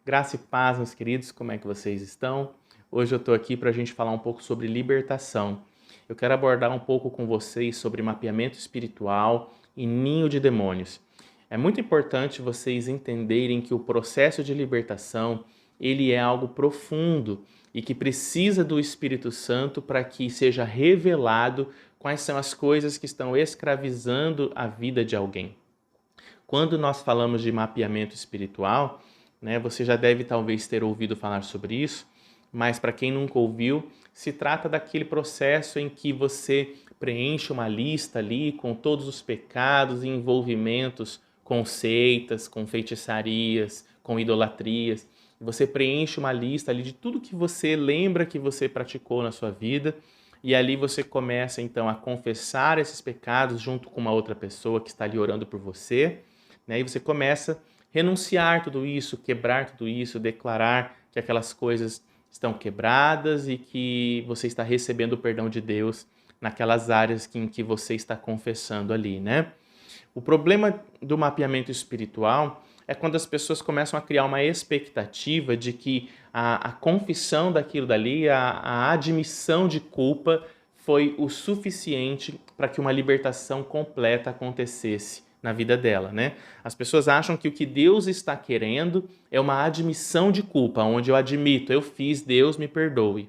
Graça e paz, meus queridos, como é que vocês estão? Hoje eu estou aqui para a gente falar um pouco sobre libertação. Eu quero abordar um pouco com vocês sobre mapeamento espiritual e ninho de demônios. É muito importante vocês entenderem que o processo de libertação, ele é algo profundo e que precisa do Espírito Santo para que seja revelado quais são as coisas que estão escravizando a vida de alguém. Quando nós falamos de mapeamento espiritual, né, você já deve talvez ter ouvido falar sobre isso, mas para quem nunca ouviu, se trata daquele processo em que você preenche uma lista ali com todos os pecados e envolvimentos com seitas, com feitiçarias, com idolatrias. Você preenche uma lista ali de tudo que você lembra que você praticou na sua vida e ali você começa então a confessar esses pecados junto com uma outra pessoa que está ali orando por você, né? E você começa a renunciar tudo isso, quebrar tudo isso, declarar que aquelas coisas estão quebradas e que você está recebendo o perdão de Deus naquelas áreas em que você está confessando ali, né? O problema do mapeamento espiritual é quando as pessoas começam a criar uma expectativa de que a confissão daquilo dali, a admissão de culpa foi o suficiente para que uma libertação completa acontecesse na vida dela, né? As pessoas acham que o que Deus está querendo é uma admissão de culpa, onde eu admito, eu fiz, Deus me perdoe.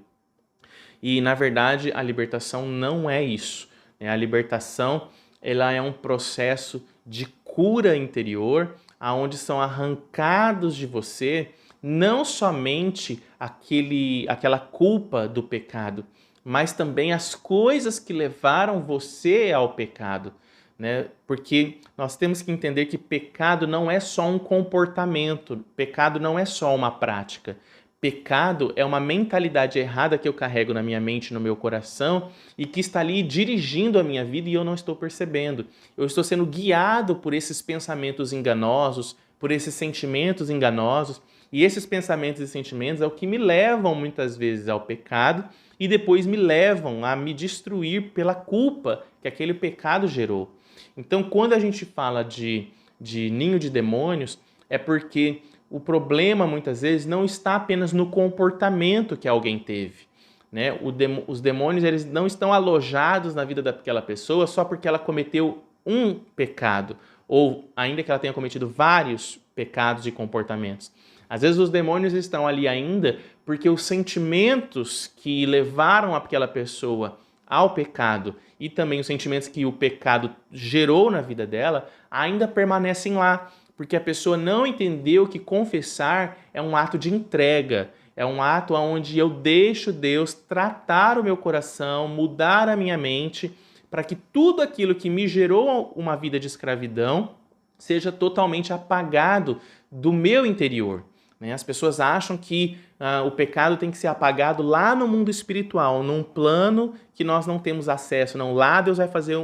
E, na verdade, a libertação não é isso, né? A libertação, ela é um processo de cura interior, aonde são arrancados de você não somente aquela culpa do pecado, mas também as coisas que levaram você ao pecado, né? Porque nós temos que entender que pecado não é só um comportamento, pecado não é só uma prática. Pecado é uma mentalidade errada que eu carrego na minha mente, no meu coração e que está ali dirigindo a minha vida e eu não estou percebendo. Eu estou sendo guiado por esses pensamentos enganosos, por esses sentimentos enganosos, e esses pensamentos e sentimentos é o que me levam muitas vezes ao pecado e depois me levam a me destruir pela culpa que aquele pecado gerou. Então, quando a gente fala de ninho de demônios, é porque o problema, muitas vezes, não está apenas no comportamento que alguém teve, né? Os demônios, eles não estão alojados na vida daquela pessoa só porque ela cometeu um pecado, ou ainda que ela tenha cometido vários pecados e comportamentos. Às vezes os demônios estão ali ainda porque os sentimentos que levaram aquela pessoa ao pecado e também os sentimentos que o pecado gerou na vida dela ainda permanecem lá, porque a pessoa não entendeu que confessar é um ato de entrega, é um ato onde eu deixo Deus tratar o meu coração, mudar a minha mente, para que tudo aquilo que me gerou uma vida de escravidão seja totalmente apagado do meu interior. As pessoas acham que o pecado tem que ser apagado lá no mundo espiritual, num plano que nós não temos acesso. Não, lá Deus vai fazer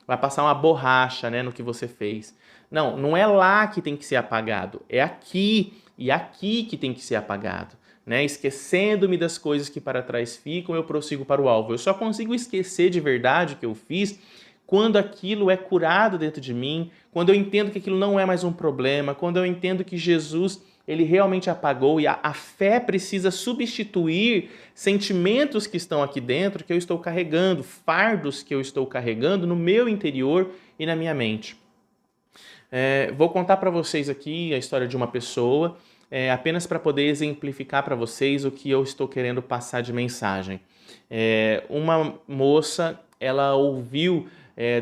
vai passar uma borracha, né, no que você fez. Não, não é lá que tem que ser apagado, é aqui e aqui que tem que ser apagado. Né? Esquecendo-me das coisas que para trás ficam, eu prossigo para o alvo. Eu só consigo esquecer de verdade o que eu fiz quando aquilo é curado dentro de mim, quando eu entendo que aquilo não é mais um problema, quando eu entendo que Jesus, ele realmente apagou e a fé precisa substituir sentimentos que estão aqui dentro que eu estou carregando, fardos que eu estou carregando no meu interior e na minha mente. Vou contar para vocês aqui a história de uma pessoa, apenas para poder exemplificar para vocês o que eu estou querendo passar de mensagem. Uma moça, ela ouviu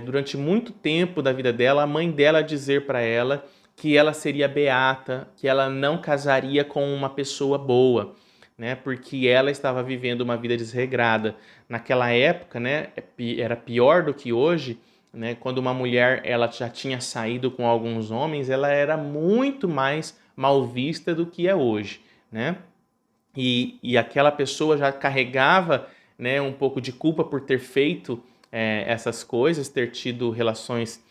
durante muito tempo da vida dela a mãe dela dizer para ela que ela seria beata, que ela não casaria com uma pessoa boa, né? Porque ela estava vivendo uma vida desregrada. Naquela época, né, era pior do que hoje, né? Quando uma mulher ela já tinha saído com alguns homens, ela era muito mais mal vista do que é hoje, né? E aquela pessoa já carregava, né, um pouco de culpa por ter feito essas coisas, ter tido relações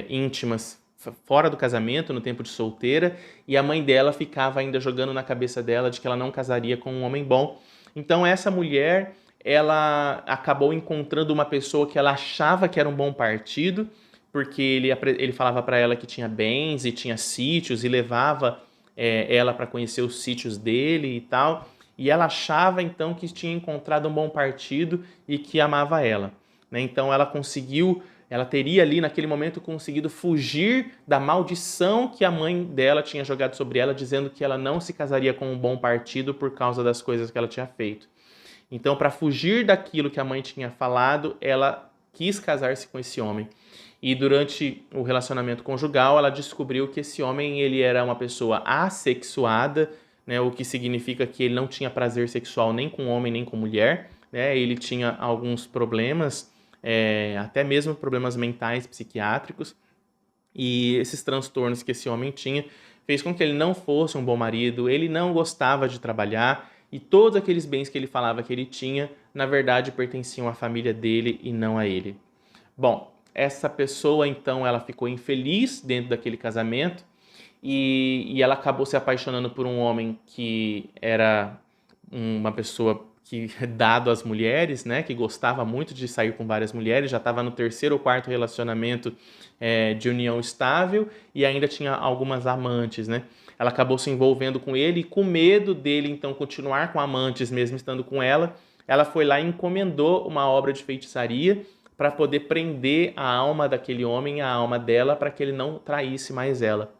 íntimas fora do casamento, no tempo de solteira, e a mãe dela ficava ainda jogando na cabeça dela de que ela não casaria com um homem bom. Então essa mulher, ela acabou encontrando uma pessoa que ela achava que era um bom partido, porque ele falava para ela que tinha bens e tinha sítios e levava ela para conhecer os sítios dele e tal, e ela achava então que tinha encontrado um bom partido e que amava ela, né? Então ela teria ali naquele momento conseguido fugir da maldição que a mãe dela tinha jogado sobre ela, dizendo que ela não se casaria com um bom partido por causa das coisas que ela tinha feito. Então, para fugir daquilo que a mãe tinha falado, ela quis casar-se com esse homem. E durante o relacionamento conjugal, ela descobriu que esse homem ele era uma pessoa assexuada, né, o que significa que ele não tinha prazer sexual nem com homem nem com mulher, né, ele tinha alguns problemas, até mesmo problemas mentais, psiquiátricos, e esses transtornos que esse homem tinha fez com que ele não fosse um bom marido, ele não gostava de trabalhar, e todos aqueles bens que ele falava que ele tinha, na verdade, pertenciam à família dele e não a ele. Bom, essa pessoa, então, ela ficou infeliz dentro daquele casamento e ela acabou se apaixonando por um homem que era uma pessoa que dado às mulheres, né, que gostava muito de sair com várias mulheres, já estava no terceiro ou quarto relacionamento de união estável e ainda tinha algumas amantes, né? Ela acabou se envolvendo com ele e com medo dele então continuar com amantes mesmo estando com ela, ela foi lá e encomendou uma obra de feitiçaria para poder prender a alma daquele homem, a alma dela, para que ele não traísse mais ela.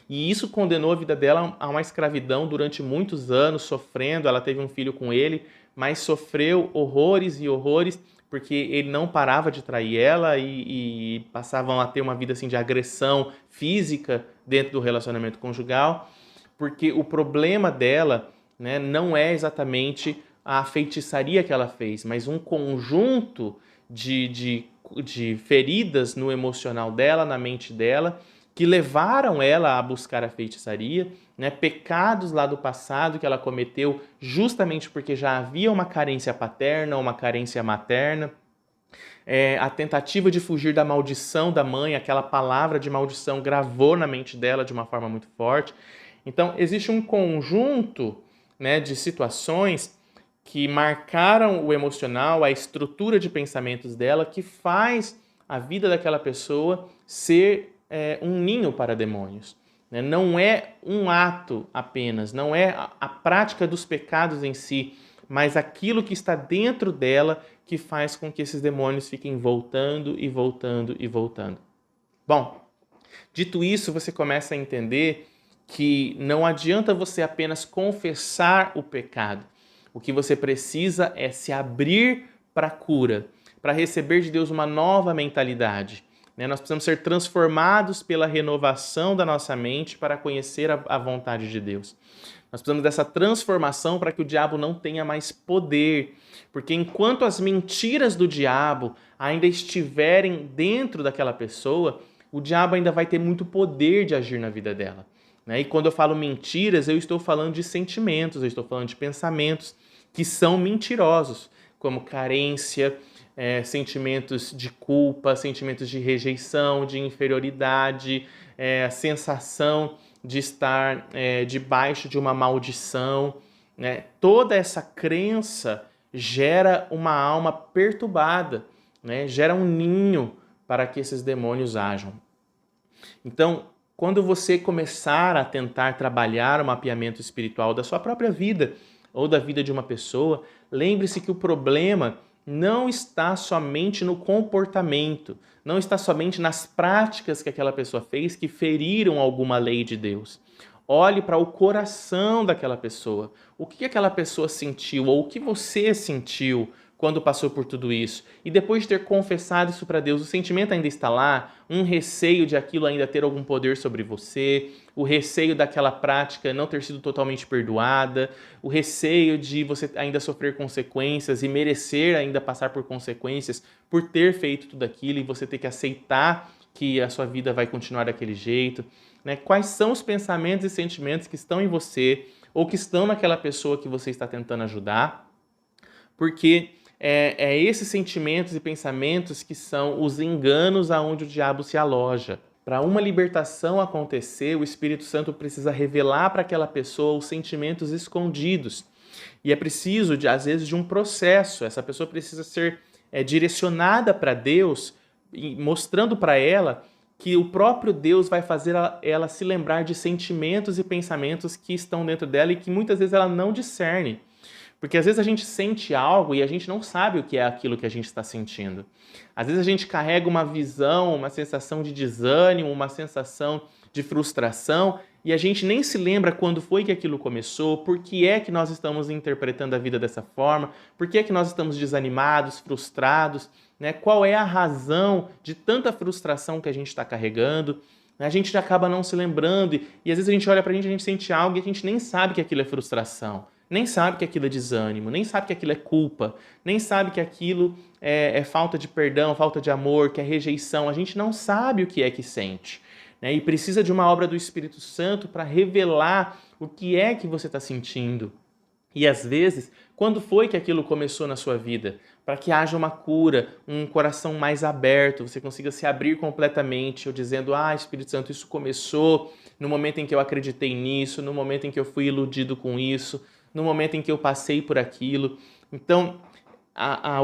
E isso condenou a vida dela a uma escravidão durante muitos anos, sofrendo. Ela teve um filho com ele, mas sofreu horrores e horrores, porque ele não parava de trair ela e passavam a ter uma vida assim, de agressão física dentro do relacionamento conjugal, porque o problema dela, né, não é exatamente a feitiçaria que ela fez, mas um conjunto de feridas no emocional dela, na mente dela, que levaram ela a buscar a feitiçaria, né? Pecados lá do passado que ela cometeu justamente porque já havia uma carência paterna, uma carência materna, a tentativa de fugir da maldição da mãe, aquela palavra de maldição gravou na mente dela de uma forma muito forte. Então, existe um conjunto, né, de situações que marcaram o emocional, a estrutura de pensamentos dela, que faz a vida daquela pessoa ser um ninho para demônios. Né? Não é um ato apenas, não é a prática dos pecados em si, mas aquilo que está dentro dela que faz com que esses demônios fiquem voltando e voltando e voltando. Bom, dito isso, você começa a entender que não adianta você apenas confessar o pecado. O que você precisa é se abrir para a cura, para receber de Deus uma nova mentalidade. Nós precisamos ser transformados pela renovação da nossa mente para conhecer a vontade de Deus. Nós precisamos dessa transformação para que o diabo não tenha mais poder. Porque enquanto as mentiras do diabo ainda estiverem dentro daquela pessoa, o diabo ainda vai ter muito poder de agir na vida dela. E quando eu falo mentiras, eu estou falando de sentimentos, eu estou falando de pensamentos que são mentirosos, como carência, sentimentos de culpa, sentimentos de rejeição, de inferioridade, a sensação de estar debaixo de uma maldição. Né? Toda essa crença gera uma alma perturbada, né? Gera um ninho para que esses demônios ajam. Então, quando você começar a tentar trabalhar o mapeamento espiritual da sua própria vida ou da vida de uma pessoa, lembre-se que o problema não está somente no comportamento, não está somente nas práticas que aquela pessoa fez que feriram alguma lei de Deus. Olhe para o coração daquela pessoa. O que aquela pessoa sentiu ou o que você sentiu quando passou por tudo isso. E depois de ter confessado isso para Deus, o sentimento ainda está lá, um receio de aquilo ainda ter algum poder sobre você, o receio daquela prática não ter sido totalmente perdoada, o receio de você ainda sofrer consequências e merecer ainda passar por consequências por ter feito tudo aquilo e você ter que aceitar que a sua vida vai continuar daquele jeito. Né? Quais são os pensamentos e sentimentos que estão em você ou que estão naquela pessoa que você está tentando ajudar? Porque esses sentimentos e pensamentos que são os enganos aonde o diabo se aloja. Para uma libertação acontecer, o Espírito Santo precisa revelar para aquela pessoa os sentimentos escondidos. E é preciso, às vezes, de um processo. Essa pessoa precisa ser direcionada para Deus, mostrando para ela que o próprio Deus vai fazer ela se lembrar de sentimentos e pensamentos que estão dentro dela e que muitas vezes ela não discerne. Porque às vezes a gente sente algo e a gente não sabe o que é aquilo que a gente está sentindo. Às vezes a gente carrega uma visão, uma sensação de desânimo, uma sensação de frustração e a gente nem se lembra quando foi que aquilo começou, por que é que nós estamos interpretando a vida dessa forma, por que é que nós estamos desanimados, frustrados, né? Qual é a razão de tanta frustração que a gente está carregando. A gente acaba não se lembrando e às vezes a gente olha pra gente, a gente sente algo e a gente nem sabe que aquilo é frustração, nem sabe que aquilo é desânimo, nem sabe que aquilo é culpa, nem sabe que aquilo é falta de perdão, falta de amor, que é rejeição. A gente não sabe o que é que sente, né? E precisa de uma obra do Espírito Santo para revelar o que é que você está sentindo. E às vezes, quando foi que aquilo começou na sua vida? Para que haja uma cura, um coração mais aberto, você consiga se abrir completamente, ou dizendo, Espírito Santo, isso começou no momento em que eu acreditei nisso, no momento em que eu fui iludido com isso, no momento em que eu passei por aquilo. Então,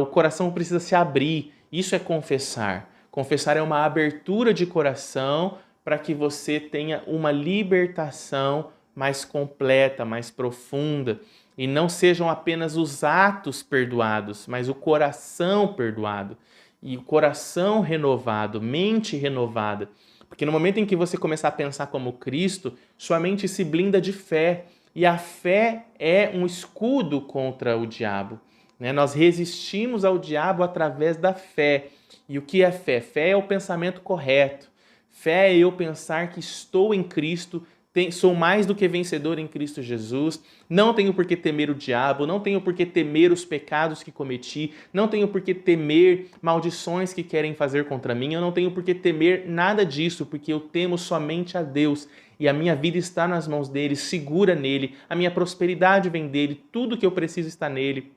o coração precisa se abrir, isso é confessar. Confessar é uma abertura de coração para que você tenha uma libertação mais completa, mais profunda, e não sejam apenas os atos perdoados, mas o coração perdoado, e o coração renovado, mente renovada. Porque no momento em que você começar a pensar como Cristo, sua mente se blinda de fé, e a fé é um escudo contra o diabo, né? Nós resistimos ao diabo através da fé. E o que é fé? Fé é o pensamento correto. Fé é eu pensar que estou em Cristo, sou mais do que vencedor em Cristo Jesus, não tenho por que temer o diabo, não tenho por que temer os pecados que cometi, não tenho por que temer maldições que querem fazer contra mim, eu não tenho por que temer nada disso, porque eu temo somente a Deus e a minha vida está nas mãos dele, segura nele, a minha prosperidade vem dele, tudo que eu preciso está nele.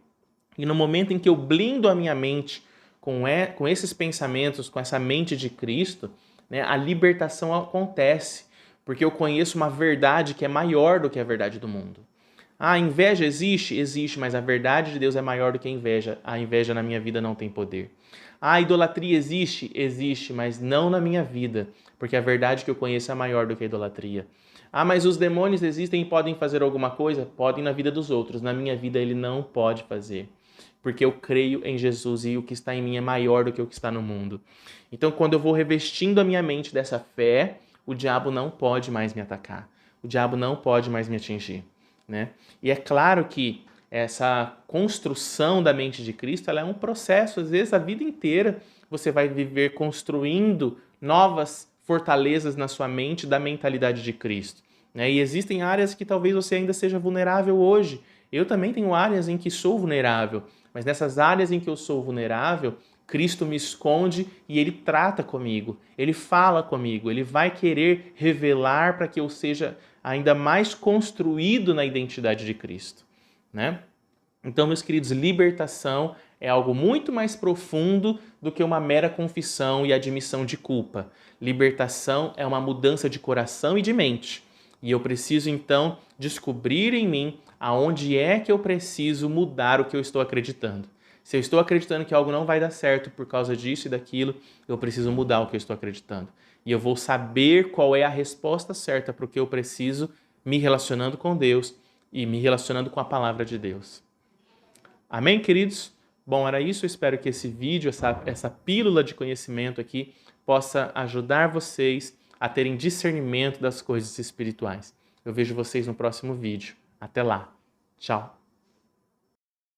E no momento em que eu blindo a minha mente com esses pensamentos, com essa mente de Cristo, né, a libertação acontece. Porque eu conheço uma verdade que é maior do que a verdade do mundo. A inveja existe? Existe, mas a verdade de Deus é maior do que a inveja. A inveja na minha vida não tem poder. A idolatria existe? Existe, mas não na minha vida, porque a verdade que eu conheço é maior do que a idolatria. Mas os demônios existem e podem fazer alguma coisa? Podem na vida dos outros. Na minha vida ele não pode fazer, porque eu creio em Jesus e o que está em mim é maior do que o que está no mundo. Então, quando eu vou revestindo a minha mente dessa fé, o diabo não pode mais me atacar. O diabo não pode mais me atingir, né? E é claro que essa construção da mente de Cristo, ela é um processo. Às vezes, a vida inteira, você vai viver construindo novas fortalezas na sua mente da mentalidade de Cristo, né? E existem áreas que talvez você ainda seja vulnerável hoje. Eu também tenho áreas em que sou vulnerável, mas nessas áreas em que eu sou vulnerável, Cristo me esconde e Ele trata comigo, Ele fala comigo, Ele vai querer revelar para que eu seja ainda mais construído na identidade de Cristo, né? Então, meus queridos, libertação é algo muito mais profundo do que uma mera confissão e admissão de culpa. Libertação é uma mudança de coração e de mente. E eu preciso, então, descobrir em mim aonde é que eu preciso mudar o que eu estou acreditando. Se eu estou acreditando que algo não vai dar certo por causa disso e daquilo, eu preciso mudar o que eu estou acreditando. E eu vou saber qual é a resposta certa para o que eu preciso, me relacionando com Deus e me relacionando com a palavra de Deus. Amém, queridos? Bom, era isso. Eu espero que esse vídeo, essa pílula de conhecimento aqui, possa ajudar vocês a terem discernimento das coisas espirituais. Eu vejo vocês no próximo vídeo. Até lá. Tchau.